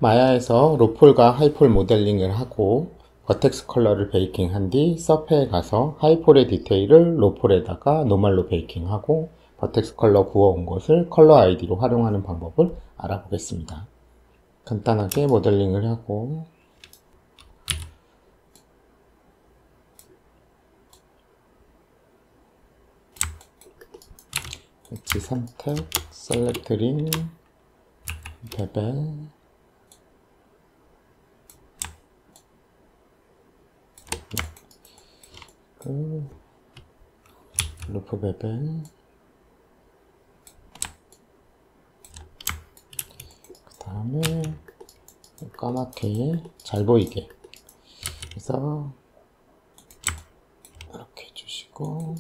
마야에서 로폴과 하이폴 모델링을 하고 버텍스 컬러를 베이킹한 뒤 서페에 가서 하이폴의 디테일을 로폴에다가 노멀로 베이킹하고 버텍스 컬러 구워온 것을 컬러 아이디로 활용하는 방법을 알아보겠습니다. 간단하게 모델링을 하고 엣지 선택, 셀렉트 린, 베벨, 루프 베벨, 그 다음에 까맣게 잘 보이게 그래서 이렇게 해주시고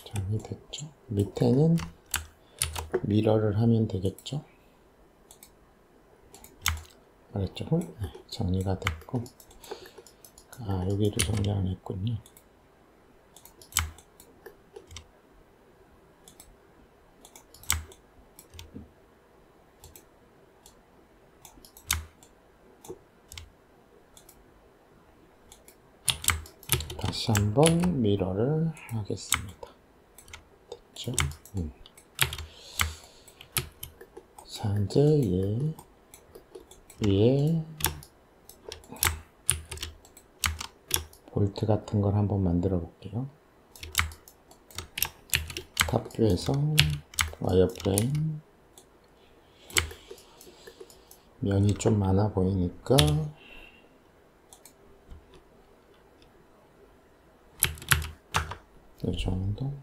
정리됐죠? 밑에는 미러를 하면 되겠죠? 아래쪽은 정리가 됐고 여기를 정리 안 했군요. 다시 한번 미러를 하겠습니다. 됐죠? 자, 이제 얘 위에 볼트 같은 걸 한번 만들어 볼게요. 탑뷰에서 와이어프레임 면이 좀 많아 보이니까 이 정도.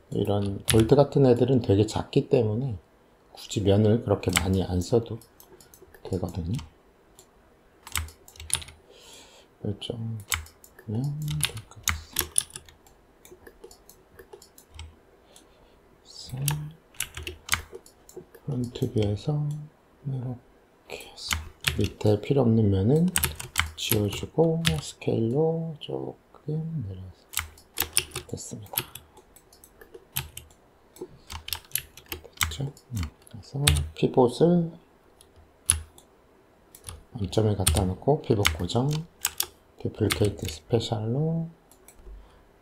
이런 볼트 같은 애들은 되게 작기 때문에 굳이 면을 그렇게 많이 안 써도 되거든요. 이 정도면 될 것 같습니다. 프론트 뷰에서 이렇게 해서 밑에 필요 없는 면은 지워주고 스케일로 조금 내려서 됐습니다. 됐죠? 그래서 피봇을 원점에 갖다 놓고 피봇 고정 듀플리케이트 스페셜로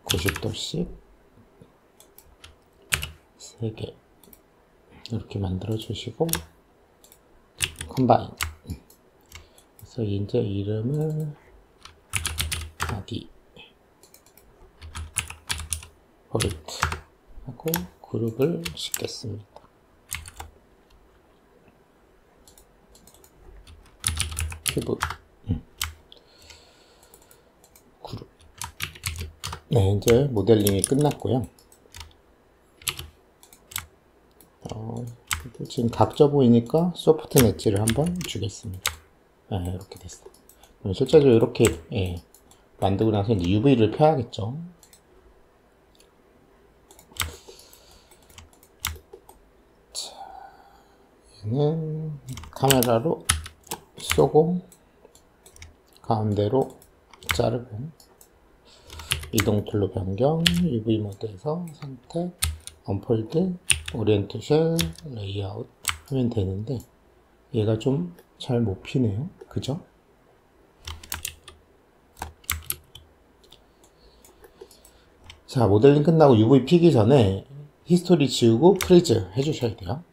90도씩 3개 이렇게 만들어 주시고 컴바인 그래서 이제 이름을 바디 볼트 하고 그룹을 싣겠습니다. 피봇 그룹. 네, 이제 모델링이 끝났고요. 지금 각져 보이니까 소프트 엣지를 한번 주겠습니다. 이렇게 됐어요. 실제로 이렇게 만들고 나서 이제 UV를 펴야겠죠. 자, 얘는 카메라로 쏘고 가운데로 자르고 이동 툴로 변경 UV 모드에서 선택 언폴드 오리엔테이션 레이아웃 하면 되는데 얘가 좀 잘 못 피네요. 그죠? 자, 모델링 끝나고 UV 피기 전에 히스토리 지우고 프리즈 해주셔야 돼요.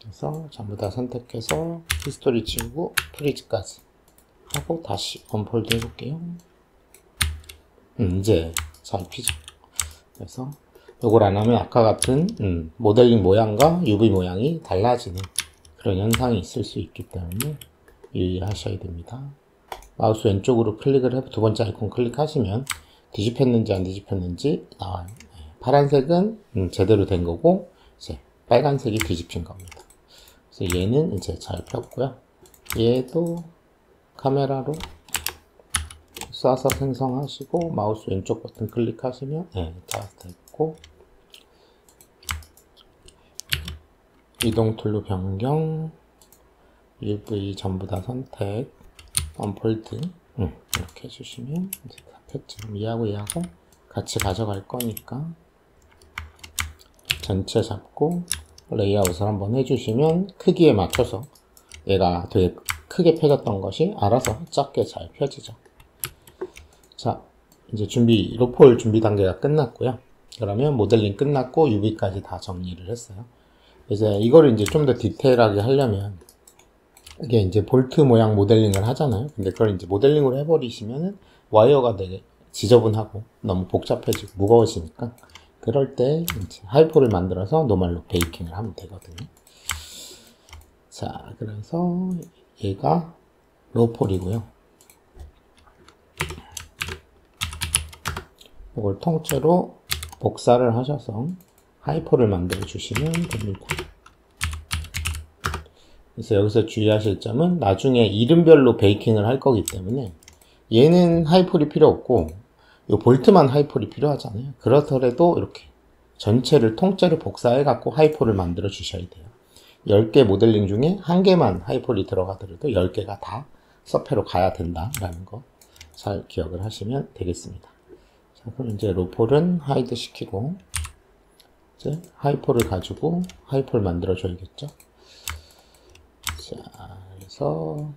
그래서 전부 다 선택해서 히스토리 지우고 프리즈까지 하고 다시 언폴드 해볼게요. 이제 잘 피죠. 그래서 이걸 안 하면 아까 같은 모델링 모양과 UV 모양이 달라지는 그런 현상이 있을 수 있기 때문에 유의하셔야 됩니다. 마우스 왼쪽으로 클릭을 해서 두 번째 아이콘 클릭하시면 뒤집혔는지 안 뒤집혔는지 나와요. 파란색은 제대로 된 거고 이제 빨간색이 뒤집힌 겁니다. 그래서 얘는 이제 잘 폈고요. 얘도 카메라로 쏴서 생성하시고 마우스 왼쪽 버튼 클릭하시면 다 됐고 이동 툴로 변경 UV 전부 다 선택, 언폴드, 이렇게 해주시면 이제 지금 얘하고 같이 가져갈 거니까 전체 잡고 레이아웃을 한번 해주시면 크기에 맞춰서 얘가 되게 크게 펴졌던 것이 알아서 작게 잘 펴지죠. 자, 이제 로폴 준비 단계가 끝났고요. 그러면 모델링 끝났고 UV까지 다 정리를 했어요. 이제 이거를 이제 좀 더 디테일하게 하려면 이게 이제 볼트 모양 모델링을 하잖아요. 근데 그걸 이제 모델링으로 해버리시면은 와이어가 되게 지저분하고 너무 복잡해지고 무거워지니까 그럴 때 이제 하이폴을 만들어서 노멀로 베이킹을 하면 되거든요. 자, 그래서 얘가 로폴이고요. 이걸 통째로 복사를 하셔서 하이폴을 만들어 주시면 됩니다. 그래서 여기서 주의하실 점은 나중에 이름별로 베이킹을 할 거기 때문에 얘는 하이폴이 필요 없고 이 볼트만 하이폴이 필요하잖아요. 그렇더라도 이렇게 전체를 통째로 복사해 갖고 하이폴을 만들어 주셔야 돼요. 10개 모델링 중에 1개만 하이폴이 들어가더라도 10개가 다 서페로 가야 된다라는 거 잘 기억을 하시면 되겠습니다. 자, 그럼 이제 로폴은 하이드 시키고 이제 하이폴을 가지고 하이폴 만들어 줘야겠죠. 자, 그래서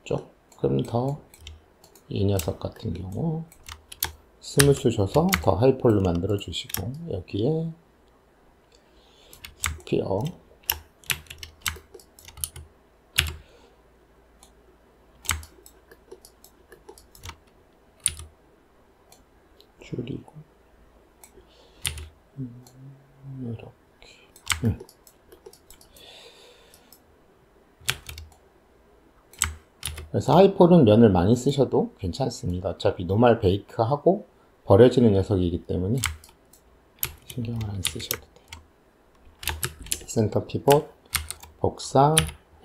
조금 더 이 녀석 같은 경우 스무스 줘서 더 하이폴로 만들어 주시고 여기에 스피어 줄이고 이렇게 그래서 하이폴은 면을 많이 쓰셔도 괜찮습니다. 어차피 노멀 베이크 하고 버려지는 녀석이기 때문에 신경을 안 쓰셔도 돼요. 센터 피봇, 복사,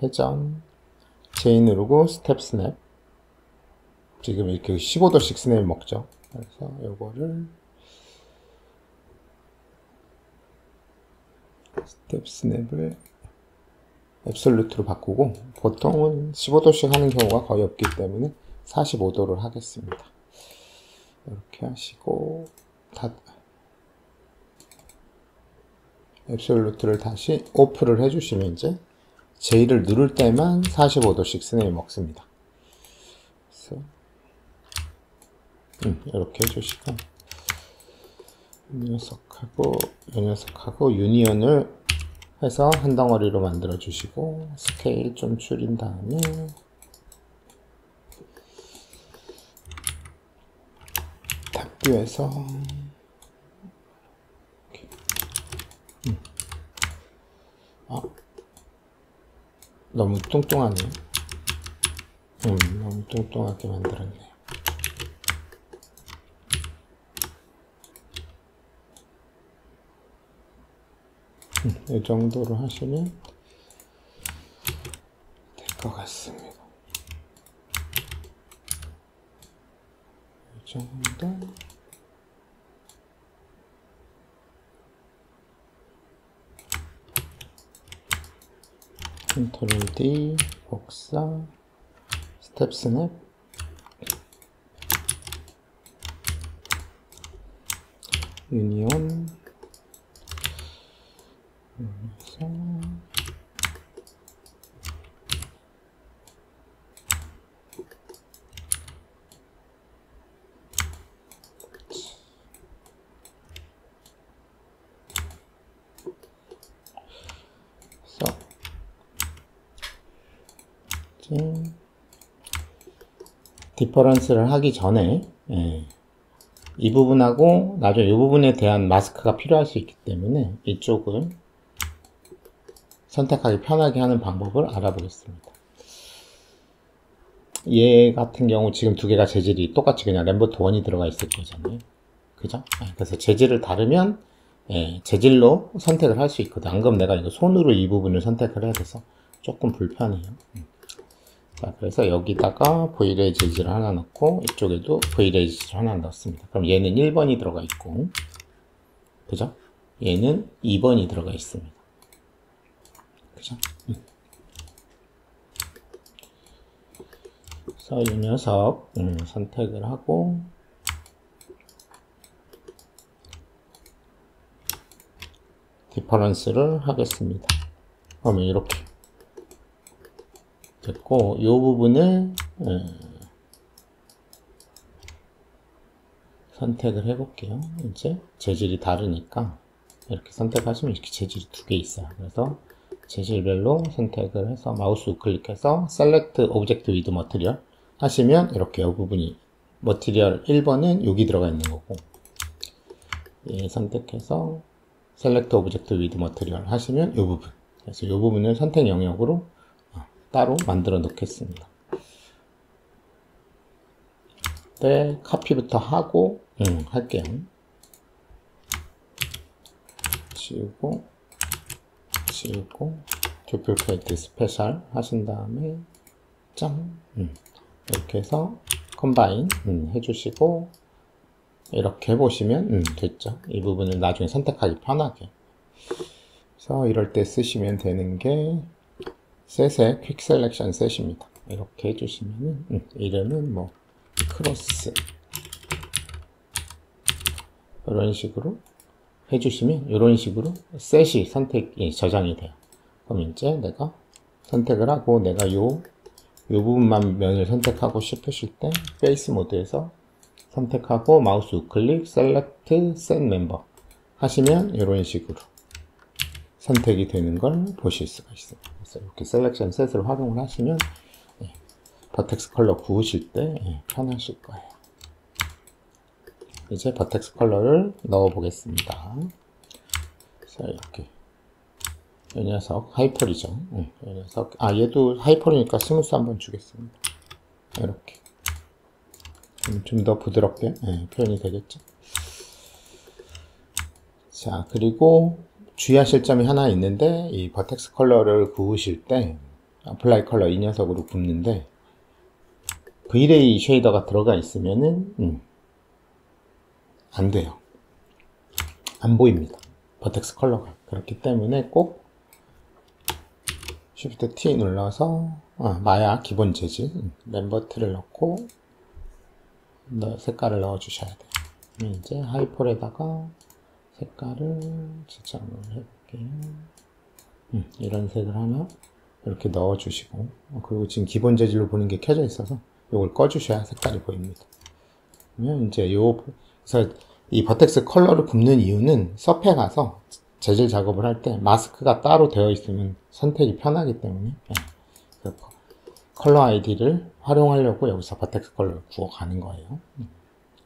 회전, J 누르고 스텝 스냅. 지금 이렇게 15도씩 스냅 먹죠. 그래서 요거를 스텝 스냅을 앱솔루트로 바꾸고 보통은 15도씩 하는 경우가 거의 없기 때문에 45도를 하겠습니다. 이렇게 하시고 앱솔루트를 다시 오프를 해주시면 이제 J를 누를 때만 45도씩 스냅이 먹습니다. 그래서 이렇게 해주시고 이 녀석하고 유니온을 해서 한 덩어리로 만들어 주시고 스케일 좀 줄인 다음에 탑뷰에서 너무 뚱뚱하네요. 너무 뚱뚱하게 만들었네요. 이 정도로 하시면 될 것 같습니다. 이 정도. 컨트롤 D, 복사, 스텝 스냅, 유니온, 디퍼런스를 하기 전에 이 부분하고 나중에 이 부분에 대한 마스크가 필요할 수 있기 때문에 이쪽을 선택하기 편하게 하는 방법을 알아보겠습니다. 얘 같은 경우 지금 두 개가 재질이 똑같이 그냥 램버트 1이 들어가 있을 거잖아요. 그죠? 그래서 재질을 다르면 재질로 선택을 할 수 있거든. 안 그러면 내가 이거 손으로 이 부분을 선택을 해야 돼서 조금 불편해요. 자, 그래서 여기다가 V레이 재질을 하나 넣고 이쪽에도 V레이 재질을 하나 넣었습니다. 그럼 얘는 1번이 들어가 있고 그죠? 얘는 2번이 들어가 있습니다. 그죠? 그래서 이 녀석 선택을 하고 디퍼런스를 하겠습니다. 그러면 이렇게 됐고, 이 부분을 선택을 해볼게요. 이제 재질이 다르니까 이렇게 선택하시면 이렇게 재질이 두 개 있어요. 그래서 재질별로 선택을 해서 마우스 우클릭해서 Select Object with Material 하시면 이렇게 이 부분이 머티리얼 1번은 여기 들어가 있는 거고, 예, 선택해서 Select Object with Material 하시면 이 부분, 그래서 이 부분을 선택 영역으로 따로 만들어 놓겠습니다. 네, 카피부터 하고 할게요. 지우고 듀플리케이트 스페셜 하신 다음에 점 이렇게 해서 컴바인 해주시고 이렇게 해보시면 됐죠. 이 부분을 나중에 선택하기 편하게. 그래서 이럴 때 쓰시면 되는 게 셋의 퀵 셀렉션 셋입니다. 이렇게 해주시면 이름은 뭐 크로스 이런 식으로 해주시면 이런 식으로 셋이 선택이 저장이 돼요. 그럼 이제 내가 선택을 하고 내가 요 부분만 면을 선택하고 싶으실 때 페이스 모드에서 선택하고 마우스 우클릭 셀렉트 셋 멤버 하시면 이런 식으로 선택이 되는 걸 보실 수가 있어요. 그래서 이렇게 셀렉션 셋을 활용을 하시면 버텍스 컬러 구우실 때 편하실 거예요. 이제 버텍스 컬러를 넣어 보겠습니다. 자, 이렇게 이 녀석 하이폴이죠. 이 녀석 얘도 하이폴이니까 스무스 한번 주겠습니다. 이렇게 좀 더 부드럽게 표현이 되겠죠. 자, 그리고 주의하실 점이 하나 있는데 이 버텍스 컬러를 구우실 때 어플라이 컬러 이 녀석으로 굽는데 V-Ray 쉐이더가 들어가 있으면은 안 돼요. 안 보입니다. 버텍스 컬러가. 그렇기 때문에 꼭 Shift T 눌러서 마야 기본 재질 멤버트를 넣고 색깔을 넣어 주셔야 돼요. 이제 하이폴에다가 색깔을 지정을 해볼게요. 이런 색을 하나 이렇게 넣어 주시고 그리고 지금 기본 재질로 보는 게 켜져 있어서 이걸 꺼 주셔야 색깔이 보입니다. 그러면 이제 그래서 이 버텍스 컬러를 굽는 이유는 섭에 가서 재질 작업을 할 때 마스크가 따로 되어 있으면 선택이 편하기 때문에 컬러 아이디를 활용하려고 여기서 버텍스 컬러를 구워 가는 거예요.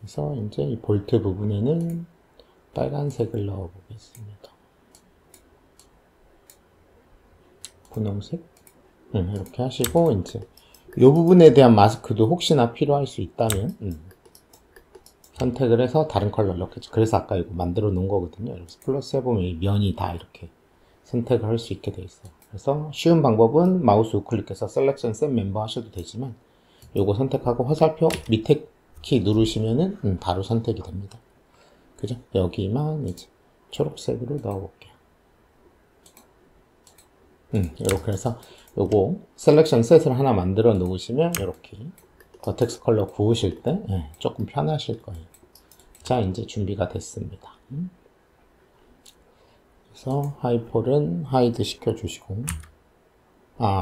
그래서 이제 이 볼트 부분에는 빨간색을 넣어 보겠습니다. 분홍색 이렇게 하시고 이제 이 부분에 대한 마스크도 혹시나 필요할 수 있다면 선택을 해서 다른 컬러를 넣겠죠. 그래서 아까 이거 만들어 놓은 거거든요. 그래서 플러스 해보면 이 면이 다 이렇게 선택을 할 수 있게 돼 있어요. 그래서 쉬운 방법은 마우스 우클릭해서 셀렉션 셋 멤버 하셔도 되지만 요거 선택하고 화살표 밑에 키 누르시면은 바로 선택이 됩니다. 그죠? 여기만 이제 초록색으로 넣어 볼게요. 이렇게 해서 요거 셀렉션 셋을 하나 만들어 놓으시면 이렇게 버텍스 컬러 구우실 때 조금 편하실 거예요. 자, 이제 준비가 됐습니다. 그래서 하이폴은 하이드 시켜주시고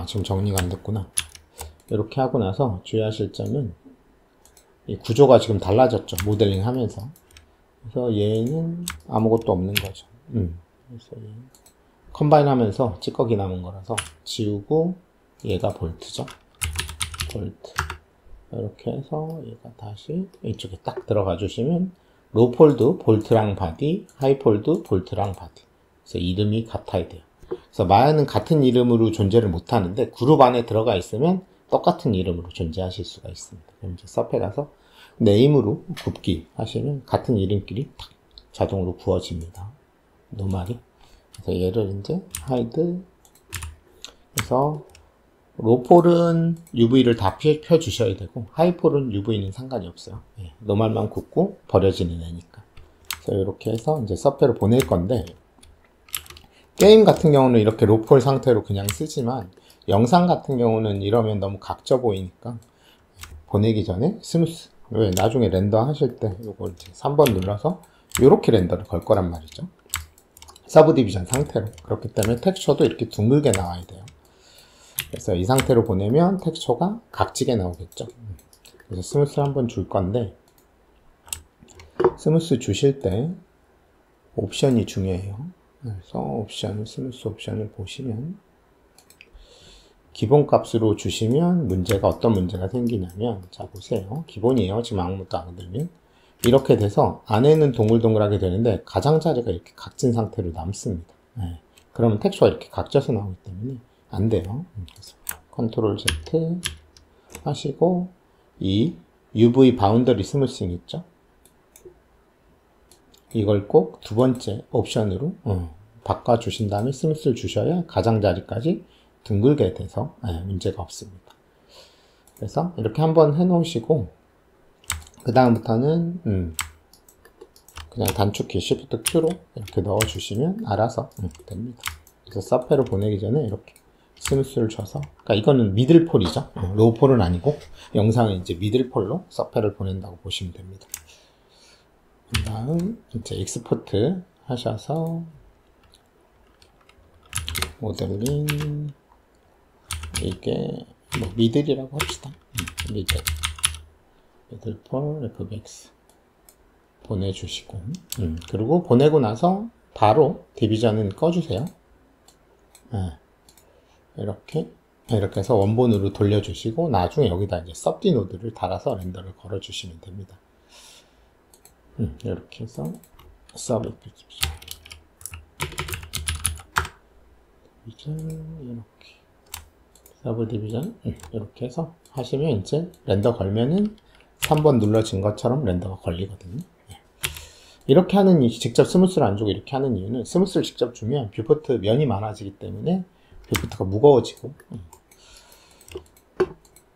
지금 정리가 안 됐구나. 이렇게 하고 나서 주의하실 점은 이 구조가 지금 달라졌죠. 모델링 하면서. 그래서 얘는 아무것도 없는 거죠. 그래서 컴바인 하면서 찌꺼기 남은 거라서 지우고 얘가 볼트죠. 볼트. 이렇게 해서 얘가 다시 이쪽에 딱 들어가 주시면 로폴드 볼트랑 바디, 하이폴드 볼트랑 바디. 그래서 이름이 같아야 돼요. 그래서 마야는 같은 이름으로 존재를 못 하는데 그룹 안에 들어가 있으면 똑같은 이름으로 존재하실 수가 있습니다. 그럼 이제 서페 가서 네임으로 굽기 하시면 같은 이름끼리 탁 자동으로 구워집니다. 노말이. 그래서 얘를 이제 하이드. 그래서 로폴은 UV를 다 펴주셔야 되고 하이폴은 UV는 상관이 없어요. 노말만 굽고 버려지는 애니까. 그래서 이렇게 해서 이제 서페로 보낼 건데 게임 같은 경우는 이렇게 로폴 상태로 그냥 쓰지만 영상 같은 경우는 이러면 너무 각져 보이니까 보내기 전에 스무스. 왜 나중에 렌더 하실 때 요걸 이제 3번 눌러서 요렇게 렌더를 걸 거란 말이죠. 서브 디비전 상태로. 그렇기 때문에 텍스처도 이렇게 둥글게 나와야 돼요. 그래서 이 상태로 보내면 텍스처가 각지게 나오겠죠. 그래서 스무스를 한번 줄 건데, 스무스 주실 때 옵션이 중요해요. 그래서 옵션, 스무스 옵션을 보시면 기본 값으로 주시면 문제가 어떤 문제가 생기냐면, 자 보세요. 기본이에요. 지금 아무것도 안 건들면 이렇게 돼서 안에는 동글동글하게 되는데 가장자리가 이렇게 각진 상태로 남습니다. 네. 그러면 텍스처가 이렇게 각져서 나오기 때문에 안 돼요. 그래서 컨트롤 Z 하시고 이 UV 바운더리 스무싱 있죠? 이걸 꼭 두 번째 옵션으로 바꿔주신 다음에 스무스를 주셔야 가장자리까지 둥글게 돼서 문제가 없습니다. 그래서 이렇게 한번 해놓으시고 그 다음부터는 그냥 단축키 Shift Q로 이렇게 넣어주시면 알아서 됩니다. 그래서 서페로 보내기 전에 이렇게 스무스를 줘서, 그러니까 이거는 미들폴이죠. 로우폴은 아니고 영상은 이제 미들폴로 서페를 보낸다고 보시면 됩니다. 그 다음 이제 익스포트 하셔서 모델링 이게 뭐 미들이라고 합시다. 미들폴 FBX 보내주시고 그리고 보내고 나서 바로 디비전은 꺼주세요. 이렇게 해서 원본으로 돌려주시고 나중에 여기다 이제 서브 노드를 달아서 렌더를 걸어주시면 됩니다. 이렇게 해서 서브 디비전 이렇게 서브 디비전 이렇게 해서 하시면 이제 렌더 걸면은 3번 눌러진 것처럼 렌더가 걸리거든요. 이렇게 하는 직접 스무스를 안 주고 이렇게 하는 이유는 스무스를 직접 주면 뷰포트 면이 많아지기 때문에 뷰포트가 무거워지고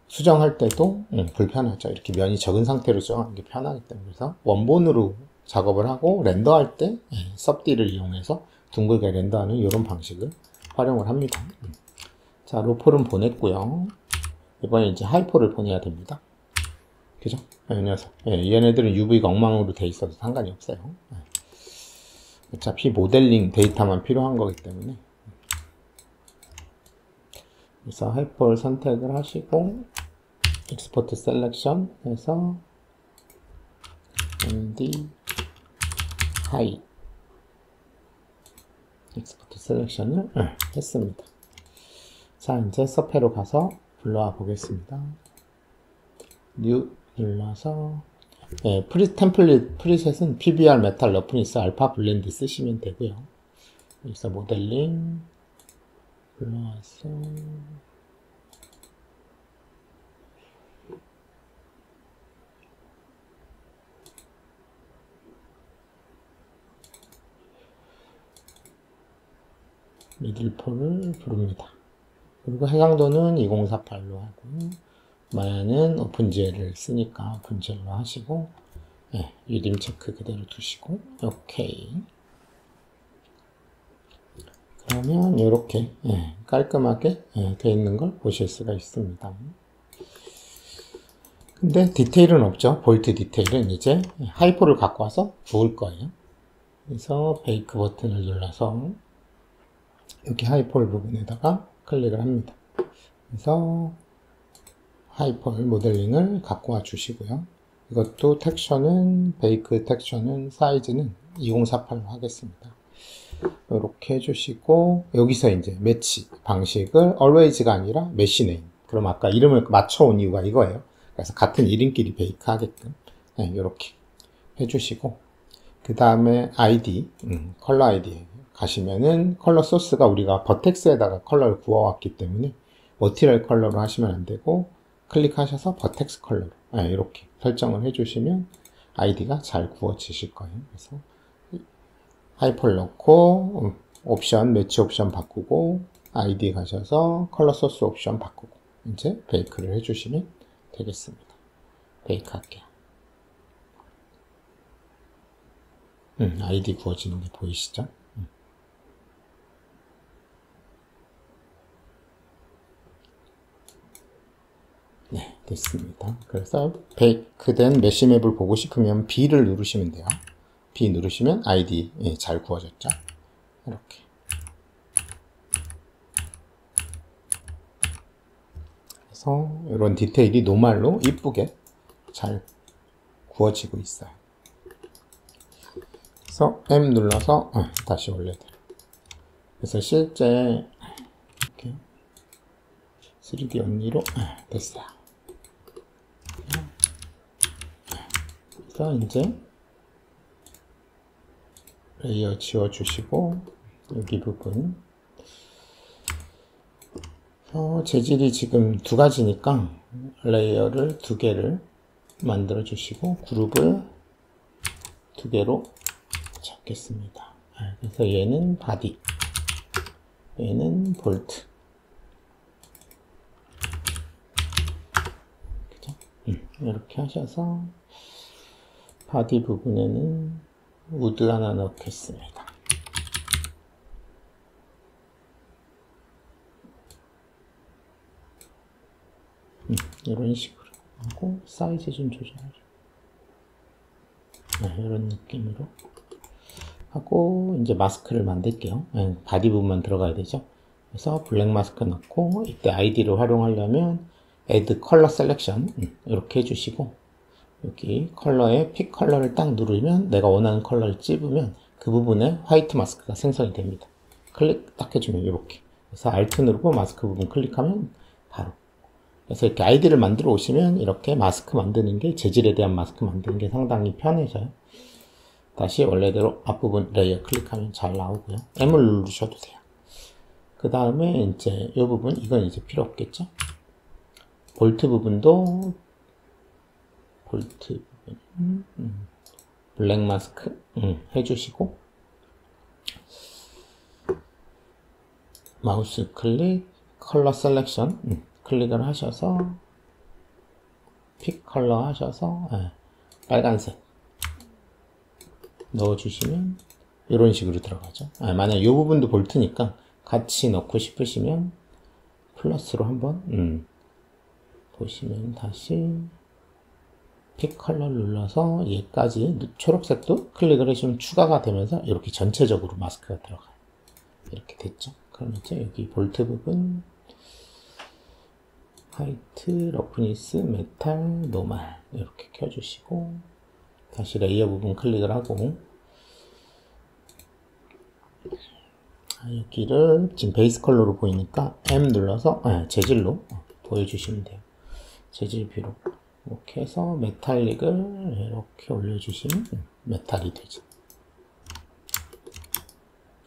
수정할 때도 불편하죠. 이렇게 면이 적은 상태로 수정하는 게 편하기 때문에. 그래서 원본으로 작업을 하고 렌더할 때 섭디를 이용해서 둥글게 렌더하는 이런 방식을 활용을 합니다. 자, 로폴은 보냈고요. 이번에 이제 하이폴을 보내야 됩니다. 그죠? 이 녀석. 얘네들은 UV가 엉망으로 돼 있어도 상관이 없어요. 어차피 모델링 데이터만 필요한 거기 때문에. 그래서 하이폴 선택을 하시고 익스포트 셀렉션 해서 MD 하이 익스포트 셀렉션을 했습니다. 자, 이제 서페로 가서 불러와 보겠습니다. 뉴 눌러서 템플릿 프리셋은 PBR 메탈 러프니스 알파 블렌드 쓰시면 되고요. 여기서 모델링 불러와서 미들폴을 부릅니다. 그리고 해상도는 2048로 하고 마야는 오픈GL을 쓰니까 오픈GL로 하시고 유림 체크 그대로 두시고 오케이. 그러면 이렇게 깔끔하게 되어 있는 걸 보실 수가 있습니다. 근데 디테일은 없죠. 볼트 디테일은 이제 하이폴을 갖고 와서 부을 거예요. 그래서 베이크 버튼을 눌러서 여기 하이폴 부분에다가 클릭을 합니다. 그래서 하이폴 모델링을 갖고 와 주시고요. 이것도 텍스처는 베이크 텍스처는 사이즈는 2048로 하겠습니다. 이렇게 해주시고 여기서 이제 매치 방식을 always가 아니라 메시 네임. 그럼 아까 이름을 맞춰온 이유가 이거예요. 그래서 같은 이름끼리 베이크 하게끔 이렇게 해주시고 그 다음에 ID 컬러 아이디 가시면은 컬러 소스가 우리가 버텍스에다가 컬러를 구워왔기 때문에 머티리얼 컬러로 하시면 안 되고 클릭하셔서 버텍스 컬러로 이렇게 설정을 해주시면 아이디가 잘 구워지실 거예요. 그래서 하이폴 넣고 옵션 매치 옵션 바꾸고 아이디 가셔서 컬러 소스 옵션 바꾸고 이제 베이크를 해주시면 되겠습니다. 베이크 할게요. 아이디 구워지는 게 보이시죠? 네, 됐습니다. 그래서 베이크된 메쉬맵을 보고 싶으면 B를 누르시면 돼요. B 누르시면 아이디 잘 구워졌죠. 이렇게. 그래서 이런 디테일이 노말로 이쁘게 잘 구워지고 있어요. 그래서 M 눌러서 다시 올려드려요. 그래서 실제 이렇게 3D 언리로 됐어요. 그래서 이제 레이어 지워주시고 여기 부분 재질이 지금 두 가지니까 레이어를 두 개를 만들어 주시고 그룹을 두 개로 잡겠습니다. 그래서 얘는 바디, 얘는 볼트. 그죠? 이렇게 하셔서 바디 부분에는 우드 하나 넣겠습니다. 이런 식으로 하고 사이즈 좀 조절하죠. 이런 느낌으로 하고 이제 마스크를 만들게요. 바디 부분만 들어가야 되죠. 그래서 블랙 마스크 넣고 이때 아이디를 활용하려면 Add Color Selection 이렇게 해주시고 여기 컬러에 픽 컬러를 딱 누르면 내가 원하는 컬러를 찝으면 그 부분에 화이트 마스크가 생성이 됩니다. 클릭 딱 해주면 이렇게. 그래서 Alt 누르고 마스크 부분 클릭하면 바로. 그래서 이렇게 아이디를 만들어 오시면 이렇게 마스크 만드는 게 재질에 대한 마스크 만드는 게 상당히 편해져요. 다시 원래대로 앞부분 레이어 클릭하면 잘 나오고요. M을 누르셔도 돼요. 그 다음에 이제 이 부분 이건 이제 필요 없겠죠. 볼트 부분도 볼트 부분 블랙 마스크 해주시고 마우스 클릭 컬러 셀렉션 클릭을 하셔서 픽 컬러 하셔서 빨간색 넣어주시면 이런 식으로 들어가죠. 만약 이 부분도 볼트니까 같이 넣고 싶으시면 플러스로 한번 보시면 다시 픽 컬러를 눌러서 얘까지 초록색도 클릭을 해주면 추가가 되면서 이렇게 전체적으로 마스크가 들어가요. 이렇게 됐죠. 그럼 이제 여기 볼트 부분 화이트, 러프니스, 메탈, 노말 이렇게 켜주시고 다시 레이어 부분 클릭을 하고 여기를 지금 베이스 컬러로 보이니까 M 눌러서 재질로 보여주시면 돼요. 재질 뷰로 이렇게 해서 메탈릭을 이렇게 올려주시면 메탈이 되죠.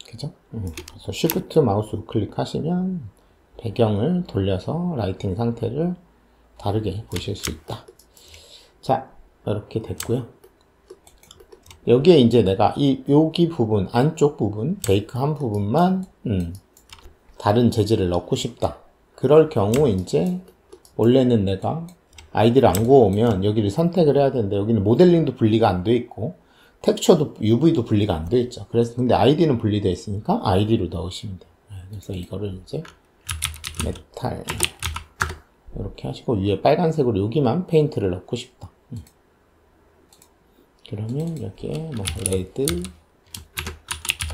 그죠? 그래서 Shift 마우스 우클릭 하시면 배경을 돌려서 라이팅 상태를 다르게 보실 수 있다. 자, 이렇게 됐고요. 여기에 이제 내가 여기 부분, 안쪽 부분, 베이크 한 부분만 다른 재질을 넣고 싶다. 그럴 경우 이제 원래는 내가 아이디를 안 구워오면 여기를 선택을 해야 되는데 여기는 모델링도 분리가 안 돼 있고 텍스처도 UV도 분리가 안 돼 있죠. 그래서 근데 아이디는 분리되어 있으니까 아이디로 넣으시면 돼요. 그래서 이거를 이제 메탈 이렇게 하시고 위에 빨간색으로 여기만 페인트를 넣고 싶다. 그러면 여기에 뭐 레드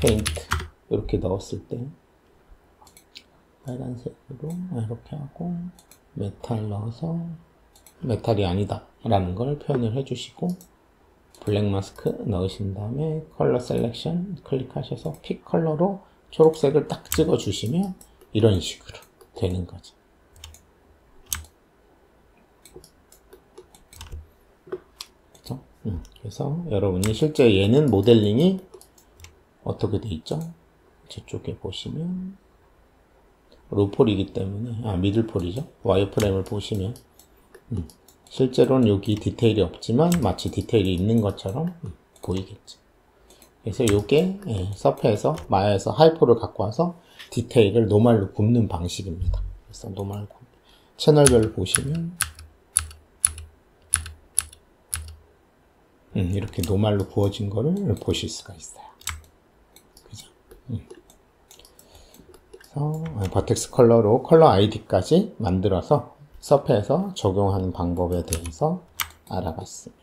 페인트 이렇게 넣었을 때 빨간색으로 이렇게 하고 메탈 넣어서 메탈이 아니다 라는 걸 표현을 해주시고 블랙 마스크 넣으신 다음에 컬러 셀렉션 클릭하셔서 픽 컬러로 초록색을 딱 찍어 주시면 이런 식으로 되는 거죠. 그렇죠? 그래서 여러분이 실제 얘는 모델링이 어떻게 돼 있죠? 저쪽에 보시면 로폴이기 때문에 미들폴이죠. 와이어프레임을 보시면 실제로는 여기 디테일이 없지만 마치 디테일이 있는 것처럼 보이겠죠. 그래서 이게 서페에서 마야에서 하이퍼를 갖고 와서 디테일을 노말로 굽는 방식입니다. 그래서 노말 채널별을 보시면 이렇게 노말로 구워진 거를 보실 수가 있어요. 그죠? 그래서 버텍스 컬러로 컬러 아이디까지 만들어서 서페에서 적용하는 방법에 대해서 알아봤습니다.